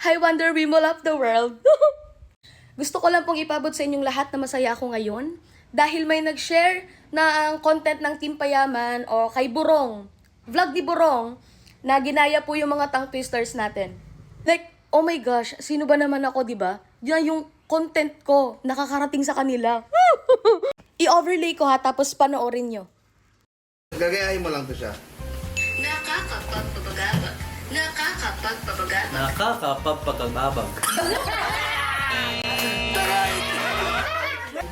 Hi Wonder Woman of the world! Gusto ko lang pong ipabot sa inyong lahat na masaya ako ngayon dahil may nag-share na ang content ng Team Payaman o kay Burong, vlog ni Burong, na ginaya po yung mga tongue twisters natin. Like, oh my gosh, sino ba naman ako, di ba? Yan yung content ko, nakakarating sa kanila. I-overlay ko ha, tapos panoorin nyo. Gagayahin mo lang to siya. Nakakapagpabagabag. Nakakapagpabagabag. Nakakapagpagababag.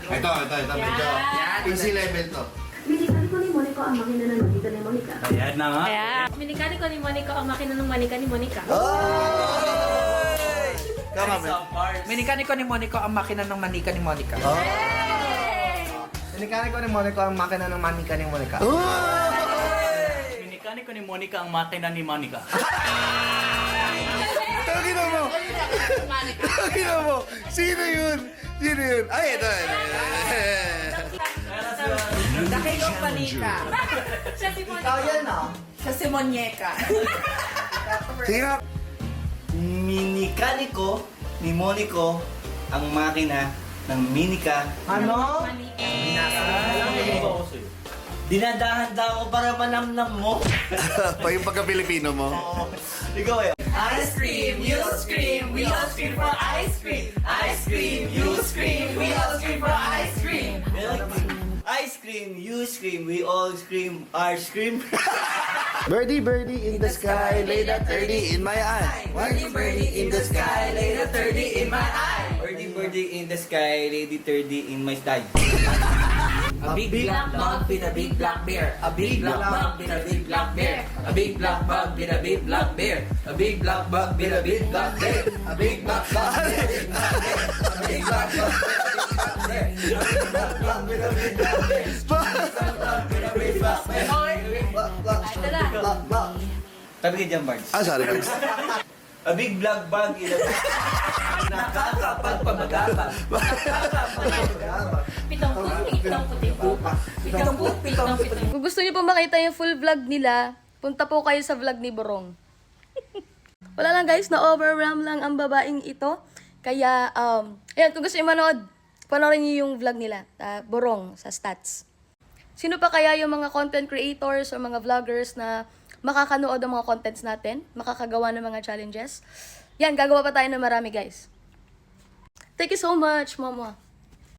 Ito, medyo easy level to. Minikani ko ni Monica ang makina ng Monica ni Monica. Ayan na nga. Minikani ko ni Monica ang makina ng Monica ni Monica. Minikani ko ni Monica ang makina ng manika ni Monica. Minikani ko ni Monica ang makina ng manika ni Monica. Minikani ko ni Monica ang makina ni Monica. Tagina mo! Tagina mo! Sino yun? Sino yun? Ay, ito. Dakilong manika. Siya si Monica. Ikaw yan, no? Siya si Monyeka. Sino? Minikani ko ni Monico ang makina ng Minika. Ano? Dinadahan-dahan ko para manamnam mo. Pa yung pagka-Pilipino mo. Ikaw eh. Ice cream, you scream, we all scream for ice cream. Ice cream, you scream, we all scream for ice cream. Ice cream, you scream, we all scream, ice cream. Birdie, birdie in the sky, lay that 30 in my eye. Birdie, birdie in the sky, lay the 30 in my eye. Birdie, birdie in the sky, lady 30 in my sty. A big black bug with a big black bear. A big black bug with a big black bear. A big black bug with a big black bear. A big black bug with a big black bear. A big black bug with a big black bear. A big black bug with a big black bear. A big black bug with a big black bear. Tabi ka dyan, Bards. Ah, sorry. A big black bug in a Nakakapagpabagabag. Pitong puti po. Pitong puti. Kung gusto niyo po makita yung full vlog nila, punta po kayo sa vlog ni Burong. Wala lang guys, na-overwhelm lang ang babaeng ito. Kaya, ayan, kung gusto niyo manood, panoorin niyo yung vlog nila, Burong, sa Stats. Sino pa kaya yung mga content creators o mga vloggers na makakanood ng mga contents natin, makakagawa ng mga challenges? Yan, gagawa pa tayo ng marami guys. Thank you so much, Mama.